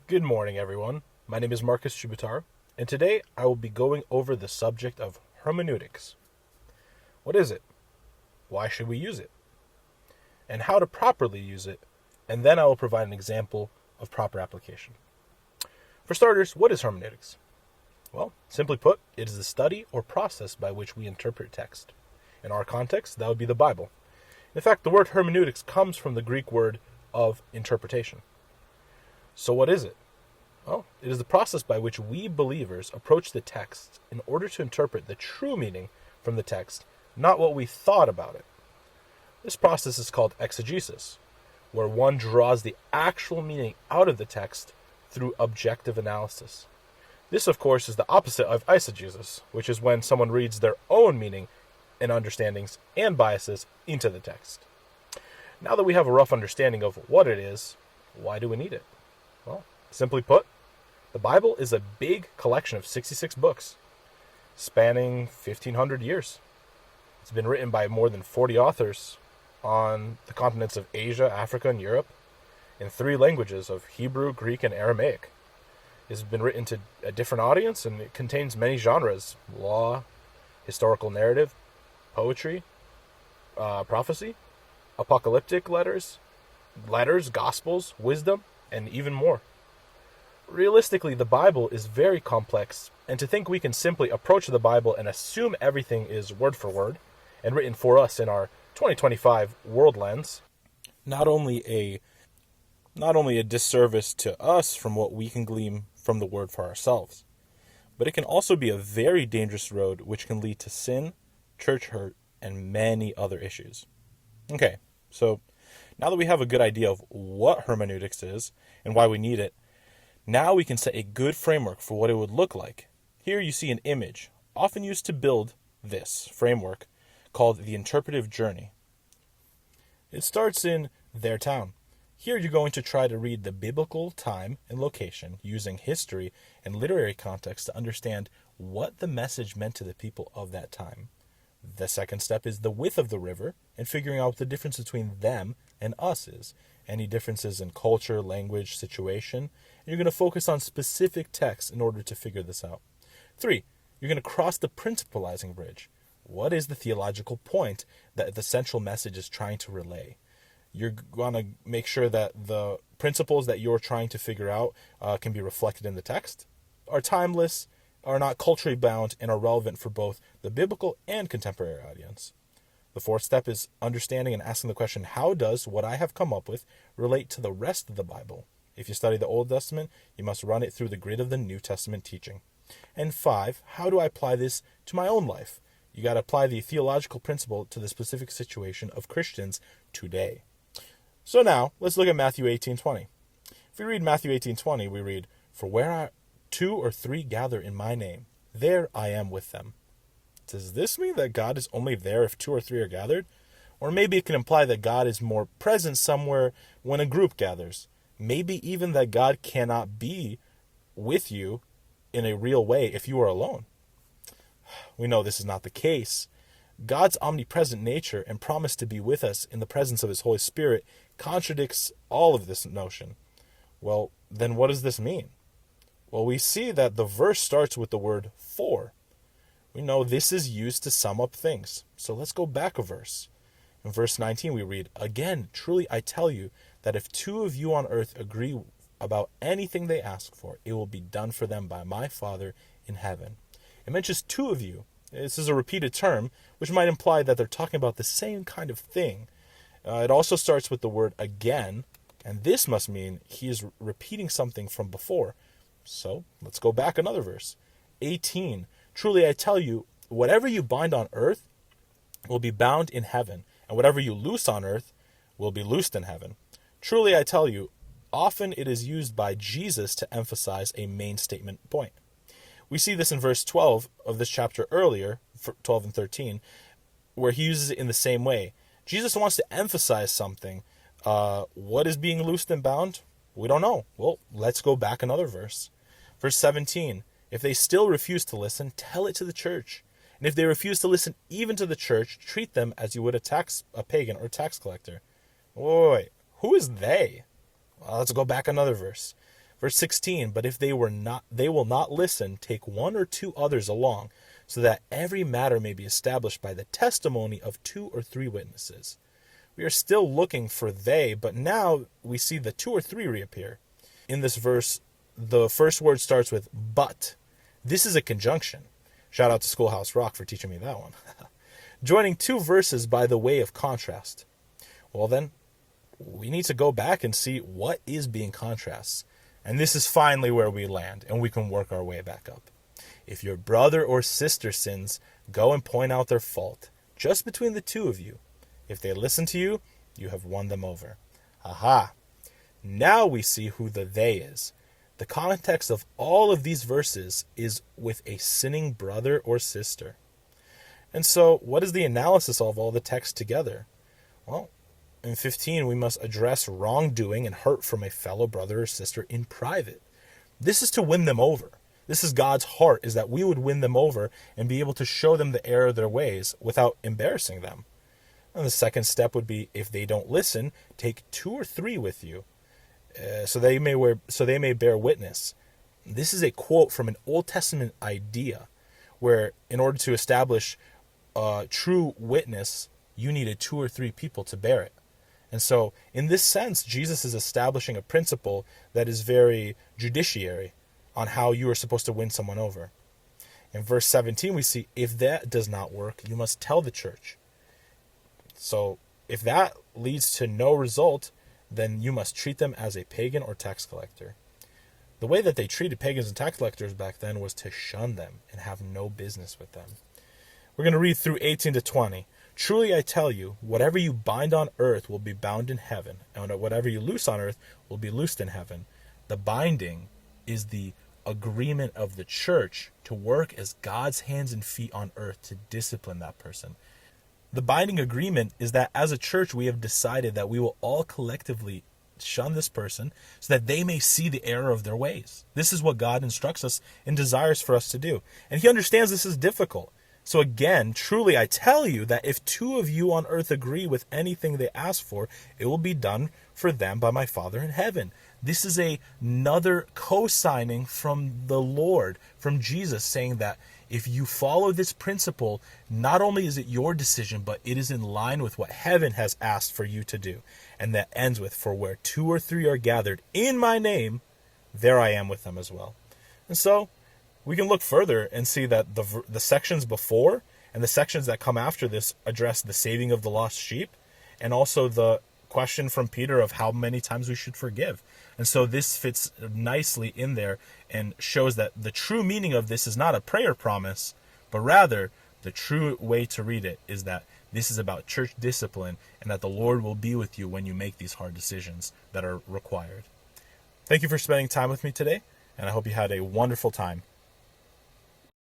Good morning, everyone. My name is Marcus Chubutar, and today I will be going over the subject of hermeneutics. What is it? Why should we use it? And how to properly use it, and then I will provide an example of proper application. For starters, what is hermeneutics? Well, simply put, it is the study or process by which we interpret text. In our context, that would be the Bible. In fact, the word hermeneutics comes from the Greek word of interpretation. So what is it? Well, it is the process by which we believers approach the text in order to interpret the true meaning from the text, not what we thought about it. This process is called exegesis, where one draws the actual meaning out of the text through objective analysis. This, of course, is the opposite of eisegesis, which is when someone reads their own meaning and understandings and biases into the text. Now that we have a rough understanding of what it is, why do we need it? Well, simply put, the Bible is a big collection of 66 books, spanning 1,500 years. It's been written by more than 40 authors on the continents of Asia, Africa, and Europe, in 3 languages of Hebrew, Greek, and Aramaic. It's been written to a different audience, and it contains many genres: law, historical narrative, poetry, prophecy, apocalyptic letters, gospels, wisdom, and even more. Realistically, the Bible is very complex, and to think we can simply approach the Bible and assume everything is word for word and written for us in our 2025 world lens, not only a disservice to us from what we can glean from the word for ourselves, but it can also be a very dangerous road which can lead to sin, church hurt, and many other issues. Okay, so now that we have a good idea of what hermeneutics is and why we need it, now we can set a good framework for what it would look like. Here you see an image, often used to build this framework, called the interpretive journey. It starts in their town. Here you're going to try to read the biblical time and location using history and literary context to understand what the message meant to the people of that time. The second step is the width of the river and figuring out what the difference between them and us is. Any differences in culture, language, situation. And you're going to focus on specific texts in order to figure this out. 3, you're going to cross the principalizing bridge. What is the theological point that the central message is trying to relay? You're going to make sure that the principles that you're trying to figure out can be reflected in the text, are timeless, are not culturally bound, and are relevant for both the biblical and contemporary audience. The 4th step is understanding and asking the question, how does what I have come up with relate to the rest of the Bible? If you study the Old Testament, you must run it through the grid of the New Testament teaching. And 5, how do I apply this to my own life? You got to apply the theological principle to the specific situation of Christians today. So now, let's look at Matthew 18:20. If we read Matthew 18:20, we read, "For where 2 or 3 gather in my name, there I am with them." Does this mean that God is only there if 2 or 3 are gathered? Or maybe it can imply that God is more present somewhere when a group gathers. Maybe even that God cannot be with you in a real way if you are alone. We know this is not the case. God's omnipresent nature and promise to be with us in the presence of His Holy Spirit contradicts all of this notion. Well, then what does this mean? Well, we see that the verse starts with the word for. We know this is used to sum up things. So let's go back a verse. In verse 19 we read, "Again, truly I tell you that if 2 of you on earth agree about anything they ask for, it will be done for them by my Father in heaven." It mentions 2 of you. This is a repeated term, which might imply that they're talking about the same kind of thing. It also starts with the word again, and this must mean he is repeating something from before. So let's go back another verse. 18, "Truly I tell you, whatever you bind on earth will be bound in heaven, and whatever you loose on earth will be loosed in heaven." Truly I tell you, often it is used by Jesus to emphasize a main statement point. We see this in verse 12 of this chapter earlier, 12 and 13, where he uses it in the same way. Jesus wants to emphasize something. What is being loosed and bound? We don't know. Well, let's go back another verse. Verse 17, "If they still refuse to listen, tell it to the church. And if they refuse to listen even to the church, treat them as you would a pagan or tax collector." Wait, who is they? Well, let's go back another verse. Verse 16, but if they will not listen, take one or two others along, so that every matter may be established by the testimony of 2 or 3 witnesses. We are still looking for they, but now we see the 2 or 3 reappear. In this verse, the first word starts with but. This is a conjunction. Shout out to Schoolhouse Rock for teaching me that one. Joining 2 verses by the way of contrast. Well then, we need to go back and see what is being contrasts. And this is finally where we land, and we can work our way back up. If your brother or sister sins, go and point out their fault, just between the 2 of you. If they listen to you, you have won them over. Aha! Now we see who the they is. The context of all of these verses is with a sinning brother or sister. And so, what is the analysis of all the text together? Well, in 15, we must address wrongdoing and hurt from a fellow brother or sister in private. This is to win them over. This is God's heart, is that we would win them over and be able to show them the error of their ways without embarrassing them. And the second step would be, if they don't listen, take 2 or 3 with you, so they may bear witness. This is a quote from an Old Testament idea, where in order to establish a true witness, you needed 2 or 3 people to bear it. And so, in this sense, Jesus is establishing a principle that is very judiciary on how you are supposed to win someone over. In verse 17, we see, if that does not work, you must tell the church. So, if that leads to no result, then you must treat them as a pagan or tax collector. The way that they treated pagans and tax collectors back then was to shun them and have no business with them. We're going to read through 18 to 20. Truly I tell you, whatever you bind on earth will be bound in heaven, and whatever you loose on earth will be loosed in heaven. The binding is the agreement of the church to work as God's hands and feet on earth to discipline that person. The binding agreement is that as a church we have decided that we will all collectively shun this person so that they may see the error of their ways. This is what God instructs us and desires for us to do. And he understands this is difficult. So again, truly I tell you that if 2 of you on earth agree with anything they ask for, it will be done for them by my Father in heaven. This is another co-signing from the Lord, from Jesus, saying that if you follow this principle, not only is it your decision, but it is in line with what heaven has asked for you to do. And that ends with, for where 2 or 3 are gathered in my name, there I am with them as well. And so, we can look further and see that the sections before and the sections that come after this address the saving of the lost sheep, and also the question from Peter of how many times we should forgive. And so this fits nicely in there and shows that the true meaning of this is not a prayer promise, but rather the true way to read it is that this is about church discipline, and that the Lord will be with you when you make these hard decisions that are required. Thank you for spending time with me today, and I hope you had a wonderful time.